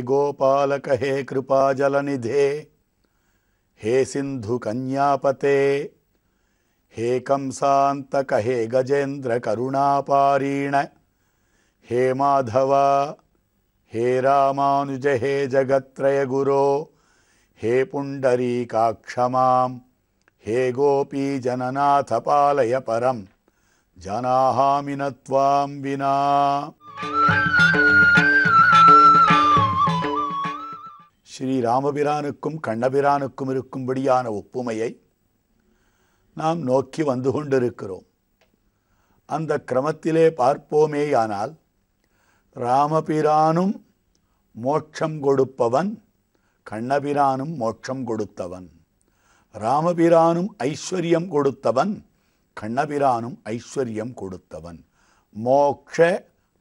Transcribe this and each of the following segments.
गोपालक हे कृपाजलनिधे हे सिंधु कन्यापते हे कंसांतक हे गजेन्द्र करुणापारीण हे माधव हे रामानुज हे जगत्त्रय गुरो हे पुंडरीकाक्षमां हे गोपी जननाथ पालय परम जनाहामि न त्वां विना. ஸ்ரீ ராமபிரானுக்கும் கண்ணபிரானுக்கும் இருக்கும்படியான ஒப்புமையை நாம் நோக்கி வந்து கொண்டிருக்கிறோம். அந்த கிரமத்திலே பார்ப்போமேயானால் ராமபிரானும் மோட்சம் கொடுப்பவன், கண்ணபிரானும் மோட்சம் கொடுத்தவன். ராமபிரானும் ஐஸ்வர்யம் கொடுத்தவன், கண்ணபிரானும் ஐஸ்வர்யம் கொடுத்தவன். மோக்ஷ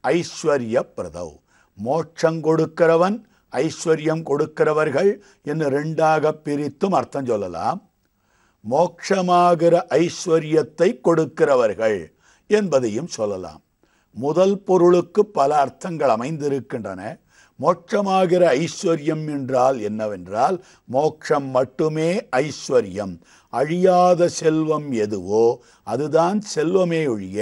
ஐஸ்வர்ய பிரதவ், மோட்சம் கொடுக்கிறவன் ஐஸ்வர்யம் கொடுக்கிறவர்கள் என்று ரெண்டாக பிரித்தும் அர்த்தம் சொல்லலாம். மோட்சமாகிற ஐஸ்வர்யத்தை கொடுக்கிறவர்கள் என்பதையும் சொல்லலாம். முதல் பொருளுக்கு பல அர்த்தங்கள் அமைந்திருக்கின்றன. மோட்சமாகிற ஐஸ்வர்யம் என்றால் என்னவென்றால், மோட்சம் மட்டுமே ஐஸ்வர்யம். அழியாத செல்வம் எதுவோ அதுதான் செல்வமே ஒழிய,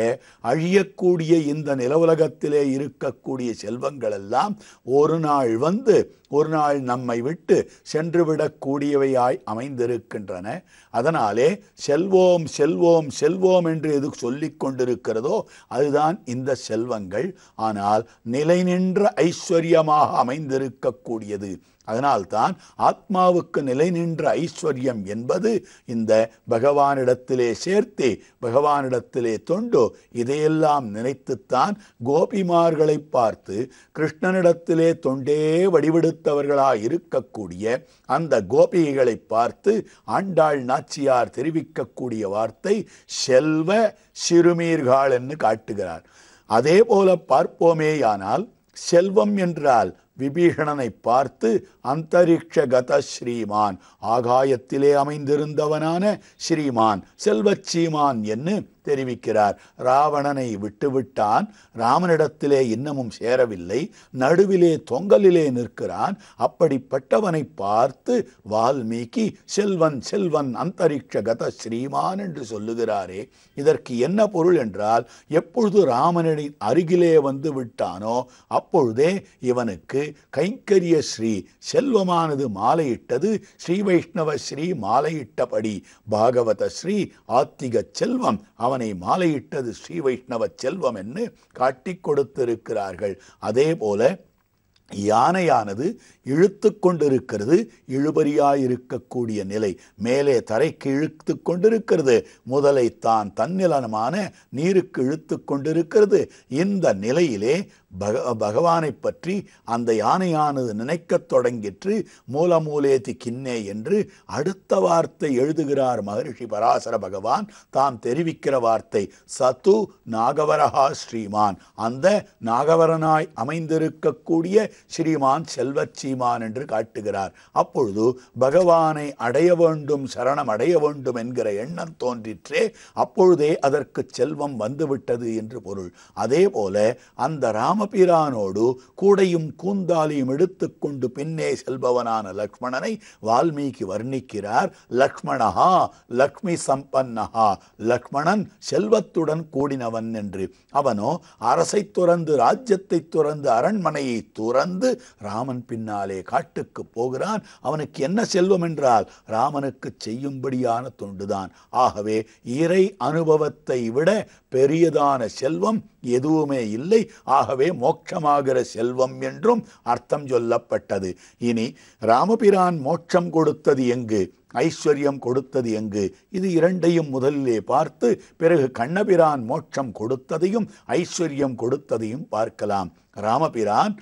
அழியக்கூடிய இந்த நிலவுலகத்திலே இருக்கக்கூடிய செல்வங்கள் எல்லாம் ஒரு நாள் வந்து ஒரு நாள் நம்மை விட்டு சென்றுவிடக்கூடியவையாய் அமைந்திருக்கின்றன. அதனாலே செல்வோம் செல்வோம் செல்வோம் என்று எது சொல்லிக் கொண்டிருக்கிறதோ அதுதான் இந்த செல்வங்கள். ஆனால் நிலை நின்ற ஐஸ்வர்யமாக அமைந்திருக்கக்கூடியது. அதனால்தான் ஆத்மாவுக்கு நிலை நின்ற ஐஸ்வர்யம் என்பது இந்த பகவானிடத்திலே சேர்த்தே, பகவானிடத்திலே தொண்டு, இதையெல்லாம் நினைத்துத்தான் கோபிமார்களை பார்த்து கிருஷ்ணனிடத்திலே தொண்டே வடிவெடுத்தவர்களாய் இருக்கக்கூடிய அந்த கோபிகைகளை பார்த்து ஆண்டாள் நாச்சியார் தெரிவிக்கக்கூடிய வார்த்தை செல்வ சிறுமீர்கள் என்று காட்டுகிறார். அதே போல பார்ப்போமேயானால், செல்வம் என்றால் விபீஷணனை பார்த்து அந்தரிக்ஷகத ஸ்ரீமான், ஆகாயத்திலே அமைந்திருந்தவனான ஸ்ரீமான், செல்வச்சீமான் என்று தெரிவிக்கிறார். ராவணனை விட்டுவிட்டான், ராமனிடத்திலே இன்னமும் சேரவில்லை, நடுவிலே தொங்கலிலே நிற்கிறான். அப்படிப்பட்டவனை பார்த்து வால்மீகி செல்வன் செல்வன் அந்தரிக்ஷகத ஸ்ரீமான் என்று சொல்லுகிறாரே. இதற்கு என்ன பொருள் என்றால், எப்பொழுது ராமனின் அருகிலே வந்து விட்டானோ அப்பொழுதே இவனுக்கு கைங்கரிய ஸ்ரீ செல்வமானது மாலையிட்டது. ஸ்ரீ வைஷ்ணவ ஸ்ரீ மாலையிட்டபடி பாகவத ஸ்ரீ ஆத்திக செல்வம் அவனை மாலையிட்டது ஸ்ரீ வைஷ்ணவ செல்வம் என்று காட்டிக் கொடுத்திருக்கிறார்கள். அதே போல யானையானது இழுத்து கொண்டிருக்கிறது, இழுபறியாயிருக்கக்கூடிய நிலை, மேலே தரைக்கு இழுத்து கொண்டிருக்கிறது, முதலை தான் தன்னிலனமான நீருக்கு இழுத்து கொண்டிருக்கிறது. இந்த நிலையிலே பகவானை பற்றி அந்த யானையானது நினைக்கத் தொடங்கிற்று. மூலமூலேதி கிண்ணே என்று அடுத்த வார்த்தை எழுதுகிறார் மகரிஷி பராசர பகவான். தாம் தெரிவிக்கிற வார்த்தை சத்து நாகவரஹா ஸ்ரீமான், அந்த நாகவரனாய் அமைந்திருக்கக்கூடிய ஸ்ரீமான் செல்வச்சீமான் என்று காட்டுகிறார். அப்பொழுது பகவானை அடைய வேண்டும், சரணம் அடைய வேண்டும் என்கிற எண்ணம் தோன்றிற்றே, அப்பொழுதே அதற்கு செல்வம் வந்துவிட்டது என்று பொருள். அதே போல அந்த ராமபிரானோடு கூடையும் கூந்தாலியும் எடுத்துக்கொண்டு பின்னே செல்பவனான லக்ஷ்மணனை வால்மீகி வர்ணிக்கிறார். லக்ஷ்மணஹா லக்ஷ்மி சம்பன்னஹா, லக்ஷ்மணன் செல்வத்துடன் கூடினவன் என்று. அவனோ அரசை துறந்து, ராஜ்யத்தை துறந்து, அரண்மனையை துறந்து ராமன் பின்னாலே காட்டுக்கு போகிறான். அவனுக்கு என்ன செல்வம் என்றால் ராமனுக்கு செய்யும்படியான தொண்டுதான். ஆகவே இறை அனுபவத்தை விட பெரியதான செல்வம் எதுவுமே இல்லை. ஆகவே மோட்சமாகிற செல்வம் என்றும் அர்த்தம் சொல்லப்பட்டது. இனி ராமபிரான் மோட்சம் கொடுத்தது எங்கு, ஐஸ்வர்யம் கொடுத்தது எங்கு? இது இரண்டையும் முதலிலே பார்த்து பிறகு கண்ணபிரான் மோட்சம் கொடுத்ததையும் ஐஸ்வர்யம் கொடுத்ததையும் பார்க்கலாம். ராமபிரான்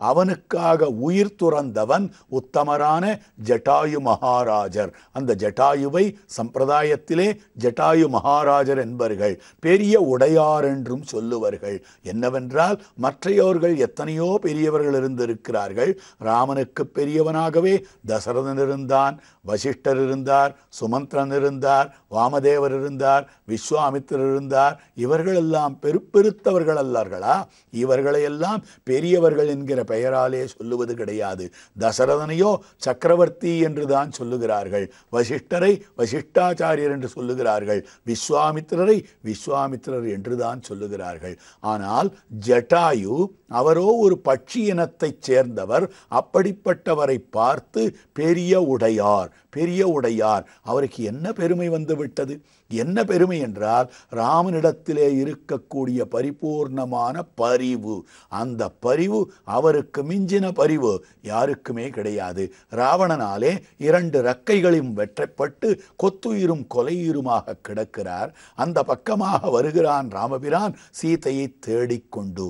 அவனுக்காக உயிர் துறந்தவன் உத்தமரான ஜட்டாயு மகாராஜர். அந்த ஜட்டாயுவை சம்பிரதாயத்திலே ஜட்டாயு மகாராஜர் என்பவர்கள் பெரிய உடையார் என்றும் சொல்லுவார்கள். என்னவென்றால் மற்றையோர்கள் எத்தனையோ பெரியவர்கள் இருந்திருக்கிறார்கள். ராமனுக்கு பெரியவனாகவே தசரதன் இருந்தான், வசிஷ்டர் இருந்தார், சுமந்திரன் இருந்தார், வாமதேவர் இருந்தார், விஸ்வாமித்திரர் இருந்தார். இவர்களெல்லாம் பெருத்தவர்கள் அல்லர்களா? இவர்களை எல்லாம் பெரியவர்கள் என்கிற பெயராலே சொல்லுவது கிடையாது. தசரதனையோ சக்கரவர்த்தி என்றுதான் சொல்லுகிறார்கள். வசிஷ்டரை வசிஷ்டாச்சாரியர் என்று சொல்லுகிறார்கள். விஸ்வாமித்திரரை விஸ்வாமித்திரர் என்றுதான் சொல்லுகிறார்கள். ஆனால் ஜட்டாயு அவரோ ஒரு பட்சி இனத்தைச் சேர்ந்தவர். அப்படிப்பட்டவரை பார்த்து பெரிய உடையார், பெரிய உடையார். அவருக்கு என்ன பெருமை வந்துவிட்டது? என்ன பெருமை என்றால் ராமனிடத்திலே இருக்கக்கூடிய பரிபூர்ணமான பரிவு. அந்த பரிவு அவருக்கு மிஞ்சின பரிவு யாருக்குமே கிடையாது. ராவணனாலே 2 இறக்கைகளும் வெட்டப்பட்டு கொத்துயிரும் கொலையுருமாக கிடக்கிறார். அந்த பக்கமாக வருகிறான் ராமபிரான் சீதையை தேடிக்கொண்டு.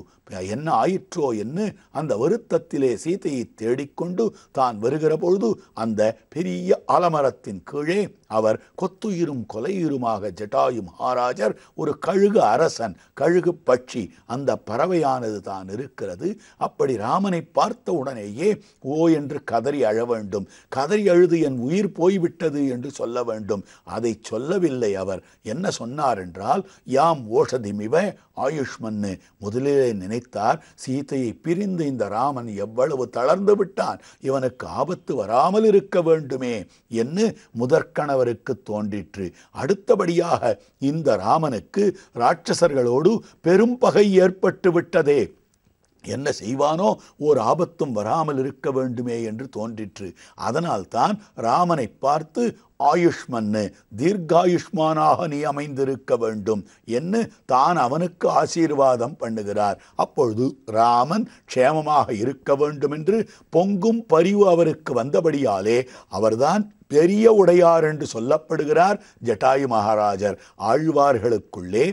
என்ன ஆயிற்றோ என்று அந்த வருத்தத்திலே சீதையை தேடிக்கொண்டு தான் வருகிற பொழுது அந்த பெரிய ஆலமரத்தின் கீழே அவர் கொத்துயிரும் கொலையுருமாக ஜட்டாயு மகாராஜர் ஒரு கழுகு அரசன், கழுகு பட்சி, அந்த பறவையானது தான் இருக்கிறது. அப்படி ராமனை பார்த்த உடனேயே ஓ என்று கதறி அழ வேண்டும். கதறி அழுது என் உயிர் போய்விட்டது என்று சொல்ல வேண்டும். அதை சொல்லவில்லை. அவர் என்ன சொன்னார் என்றால் யாம் ஓஷதிமிவ ஆயுஷ்மன்னு. முதலிலே நினைத்தார் சீதையை பிரிந்து இந்த ராமன் எவ்வளவு தளர்ந்து விட்டான், இவனுக்கு ஆபத்து வராமல் இருக்க வேண்டுமே என்று முதற்கணவருக்கு தோன்றிற்று. அடுத்தபடியாக இந்த ராமனுக்கு ராட்சசர்களோடு பெரும் பகை ஏற்பட்டு விட்டதே, என்ன செய்வானோ ஓர் ஆபத்தும் வராமல் இருக்க வேண்டுமே என்று தோன்றிற்று. அதனால்தான் ராமனை பார்த்து ஆயுஷ்மன்னு, தீர்காயுஷ்மானாக நீ அமைந்திருக்க வேண்டும் என்று தான் அவனுக்கு ஆசீர்வாதம் பண்ணுகிறார். அப்பொழுது ராமன் க்ஷேமமாக இருக்க வேண்டும் என்று பொங்கும் பரிவு அவருக்கு வந்தபடியாலே அவர்தான் பெரிய உடையார் என்று சொல்லப்படுகிறார் ஜட்டாயு மகாராஜர். ஆழ்வார்களுக்குள்ளே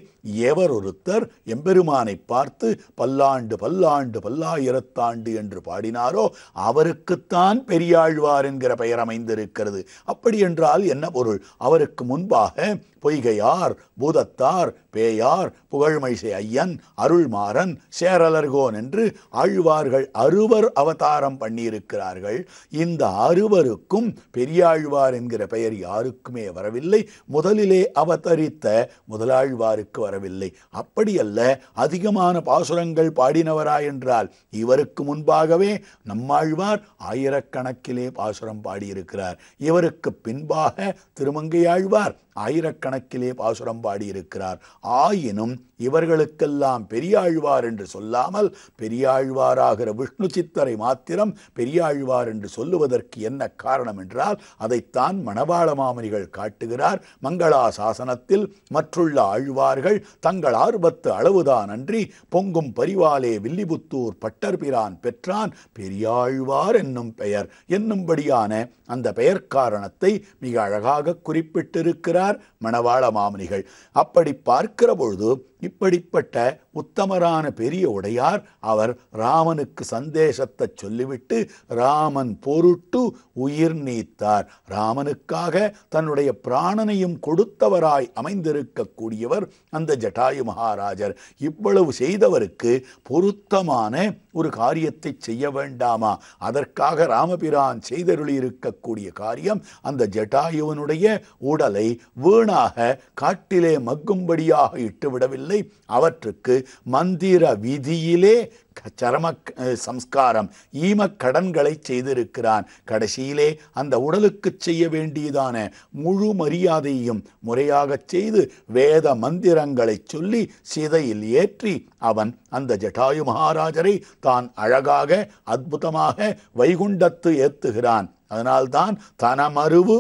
எவர் ஒருத்தர் எம்பெருமானை பார்த்து பல்லாண்டு பல்லாண்டு பல்லாயிரத்தாண்டு என்று பாடினாரோ அவருக்குத்தான் பெரியாழ்வார் என்கிற பெயர் அமைந்திருக்கிறது. அப்படி என்றால் என்ன பொருள்? அவருக்கு முன்பாக பொய்கையார், பூதத்தார், பேயார், புகழ்மைசை ஐயன், அருள்மாறன், சேரலர்கோன் என்று ஆழ்வார்கள் 6 அவதாரம் பண்ணியிருக்கிறார்கள். இந்த 6க்கும் பெரியாழ்வார் என்கிற பெயர் யாருக்குமே வரவில்லை. முதலிலே அவதரித்த முதலாழ்வாருக்கு வரவில்லை. அப்படியல்ல, அதிகமான பாசுரங்கள் பாடினவராயென்றால் இவருக்கு முன்பாகவே நம்மாழ்வார் ஆயிரக்கணக்கிலே பாசுரம் பாடியிருக்கிறார். இவருக்கு பின்பாக திருமங்கையாழ்வார் ஆயிரக்கணக்கிலே பாசுரம் பாடியிருக்கிறார். ஆயினும் இவர்களுக்கெல்லாம் பெரியாழ்வார் என்று சொல்லாமல் பெரியாழ்வாராகிற விஷ்ணு சித்தரை மாத்திரம் பெரியாழ்வார் என்று சொல்லுவதற்கு என்ன காரணம் என்றால் அதைத்தான் மணவாள மாமுனிகள் காட்டுகிறார். மங்களாசாசனத்தில் மற்றுள்ள ஆழ்வார்கள் தங்கள் ஆர்வத்து அளவுதான் அன்றி பொங்கும் பரிவாலே வில்லிபுத்தூர் பட்டர்பிரான் பெற்றான் பெரியாழ்வார் என்னும் பெயர் என்னும்படியான அந்த பெயர் காரணத்தை மிக அழகாக குறிப்பிட்டிருக்கிறார் மணவாள மாமுனிகள். அப்படி பார்க்கிற பொழுது இப்படிப்பட்ட உத்தமரான பெரிய உடையார் அவர் ராமனுக்கு சந்தேசத்தை சொல்லிவிட்டு ராமன் பொருட்டு உயிர் நீத்தார். ராமனுக்காக தன்னுடைய பிராணனையும் கொடுத்தவராய் அமைந்திருக்கக்கூடியவர் அந்த ஜட்டாயு மகாராஜர். இவ்வளவு செய்தவருக்கு பொருத்தமான ஒரு காரியத்தை செய்ய வேண்டாமா? அதற்காக ராமபிரான் செய்தருளி இருக்கக்கூடிய காரியம் அந்த ஜட்டாயுவனுடைய உடலை வீணாக காட்டிலே மக்கும்படியாக இட்டுவிடவில்லை. அவற்றுக்கு மந்திர விதியிலே சரம சம்ஸ்காரம் ஈமக் கடன்களை செய்திருக்கிறான். கடைசியிலே அந்த உடலுக்கு செய்ய வேண்டியதான முழு மரியாதையும் முறையாக செய்து வேத மந்திரங்களை சொல்லி சிதையில் ஏற்றி அவன் அந்த ஜட்டாயு மகாராஜரை தான் அழகாக அற்புதமாக வைகுண்டத்து ஏத்துகிறான். அதனால்தான் தனமருவு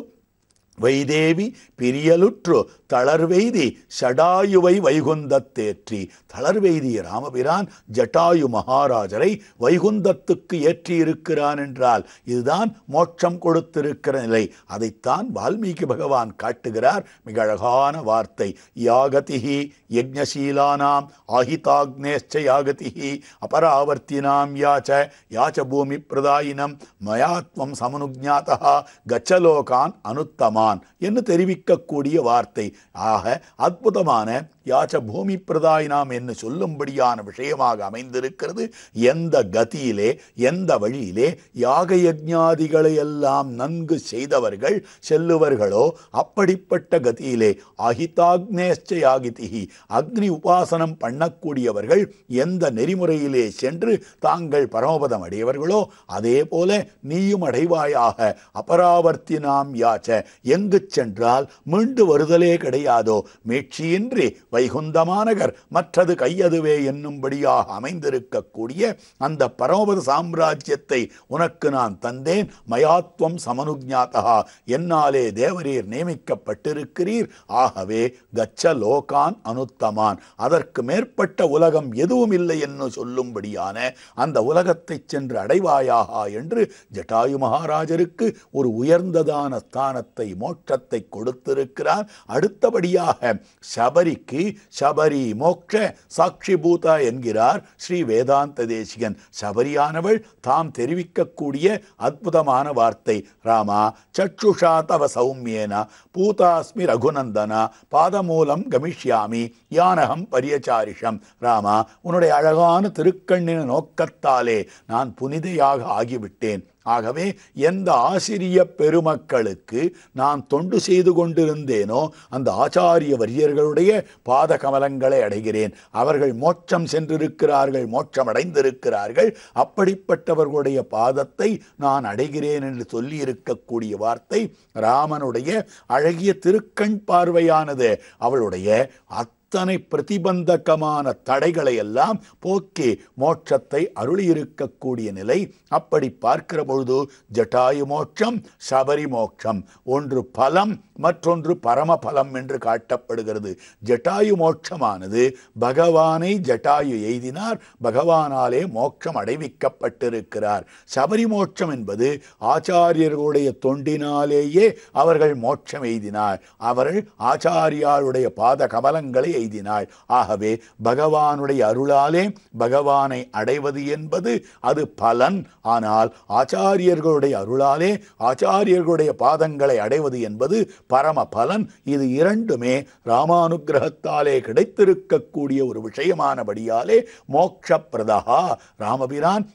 வைதேவி பிரியலுற்று தளர்வெய்தி ஷடாயுவை வைகுந்தத்தேற்றி. தளர்வெய்திய ராமபிரான் ஜட்டாயு மகாராஜரை வைகுந்தத்துக்கு ஏற்றியிருக்கிறான் என்றால் இதுதான் மோட்சம் கொடுத்திருக்கிற நிலை. அதைத்தான் வால்மீகி பகவான் காட்டுகிறார். மிக அழகான வார்த்தை. யாகதிஹி யஜ்ஞசீலானாம் ஆஹிதாக்னேச்ச யாகதிஹி அபராவர்த்தினாம் யாச்ச பூமி பிரதாயினம் மயாத்வம் சமனுஜாதா கச்சலோகான் அனுத்தமான் என்று தெரிவிக்கக்கூடிய வார்த்தை. ஆக அற்புதமான யாச்ச பூமி பிரதாயினாம் என்று சொல்லும்படியான விஷயமாக அமைந்திருக்கிறது. எந்த கதியிலே, எந்த வழியிலே யாக யஜ்ஞாதிகளை எல்லாம் நன்கு செய்தவர்கள் செல்லுவர்களோ அப்படிப்பட்ட கதியிலே அஹிதாக்னேஷ்ச யாகிதிஹி, அக்னி உபாசனம் பண்ணக்கூடியவர்கள் எந்த நெறிமுறையிலே சென்று தாங்கள் பரமபதம் அடையவர்களோ அதே போல நீயும் அடைவாயாக. அபராவர்த்தி நாம் யாச்ச, எங்கு சென்றால் மீண்டு வருதலே கிடையாதோ, மீட்சியின்றி வைகுந்தமாநகர் மற்றது கையதுவே என்னும்படியாக அமைந்திருக்கக்கூடிய அந்த பரமபத சாம்ராஜ்யத்தை உனக்கு நான் தந்தேன். மயாத்வம் சமனுஜாதா, என்னாலே தேவரீர் நியமிக்கப்பட்டிருக்கிறீர். ஆகவே கச்ச லோகான் அனுத்தமான், அதற்கு மேற்பட்ட உலகம் எதுவும் இல்லை என்று சொல்லும்படியான அந்த உலகத்தை சென்று அடைவாயாக என்று ஜட்டாயு மகாராஜருக்கு ஒரு உயர்ந்ததான ஸ்தானத்தை, மோட்சத்தை கொடுத்திருக்கிறார். அடுத்தபடியாக சபரிக்கு சபரி மோட்ச சாட்சிபூதா என்கிறார் ஸ்ரீ வேதாந்த தேசிகன். சபரியானவள் தாம் தெரிவிக்கக்கூடிய அற்புதமான வார்த்தை, ராமா சச்சுஷா தவ சௌமியேன பூதாஸ்மி ரகுநந்தனா பாதமூலம் கமிஷ்யாமி யானகம் பரியச்சாரிஷம். ராமா, உன்னுடைய அழகான திருக்கண்ணின் நோக்கத்தாலே நான் புனிதையாக ஆகிவிட்டேன். ஆகவே எந்த ஆசிரிய பெருமக்களுக்கு நான் தொண்டு செய்து கொண்டிருந்தேனோ அந்த ஆச்சாரிய வரியர்களுடைய பாத கமலங்களை அடைகிறேன். அவர்கள் மோட்சம் சென்றிருக்கிறார்கள், மோட்சம் அடைந்திருக்கிறார்கள். அப்படிப்பட்டவர்களுடைய பாதத்தை நான் அடைகிறேன் என்று சொல்லி இருக்கக்கூடிய வார்த்தை ராமனுடைய அழகிய திருக்கண் பார்வையானது அவளுடைய அத்தனை பிரதிபந்தகமான தடைகளை எல்லாம் போக்கி மோட்சத்தை அருளியிருக்கக்கூடிய நிலை. அப்படி பார்க்கிற பொழுது ஜட்டாயு மோட்சம், சபரி மோட்சம், ஒன்று பலம் மற்றொன்று பரம பலம் என்று காட்டப்படுகிறது. ஜட்டாயு மோட்சமானது பகவானை ஜட்டாயு எய்தினார், பகவானாலே மோட்சம் அடைவிக்கப்பட்டிருக்கிறார். சபரி மோட்சம் என்பது ஆச்சாரியர்களுடைய தொண்டினாலேயே அவர்கள் மோட்சம் எய்தினார். அவர்கள் ஆச்சாரியாருடைய பாத கமலங்களை எய்தினாள். ஆகவே பகவானுடைய அருளாலே பகவானை அடைவது என்பது அது பலன். ஆனால் ஆச்சாரியர்களுடைய அருளாலே ஆச்சாரியர்களுடைய பாதங்களை அடைவது என்பது பரம பலன். இது இரண்டுமே ராமானுகிரகத்தாலே கிடைத்திருக்கக்கூடிய ஒரு விஷயமானபடியாலே மோட்சப்பிரதா ராமபிரான்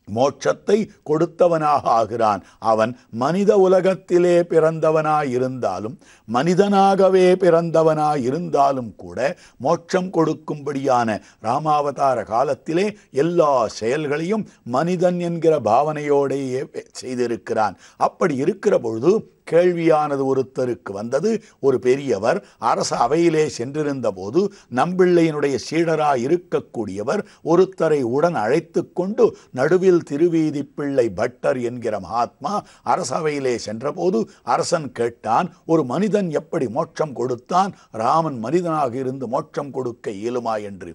மோட்சத்தை கொடுத்தவனாக ஆகிறான். அவன் மனித உலகத்திலே பிறந்தவனாயிருந்தாலும் மனிதனாகவே பிறந்தவனாயிருந்தாலும் கூட மோட்சம் கொடுக்கும்படியான ராமாவதார காலத்திலே எல்லா செயல்களையும் மனிதன் என்கிற பாவனையோடையே செய்திருக்கிறான். அப்படி இருக்கிற பொழுது கேள்வியானது ஒருத்தருக்கு வந்தது. ஒரு பெரியவர் அரச அவையிலே சென்றிருந்த போது நம்பிள்ளையினுடைய சீடராய் இருக்கக்கூடியவர் ஒருத்தரை உடன் அழைத்து கொண்டு நடுவில் திருவீதி பிள்ளை பட்டர் என்கிற மகாத்மா அரசவையிலே சென்றபோது அரசன் கேட்டான், ஒரு மனிதன் எப்படி மோட்சம் கொடுத்தான்? ராமன் மனிதனாக இருந்து மோட்சம் கொடுக்க இயலுமா என்று.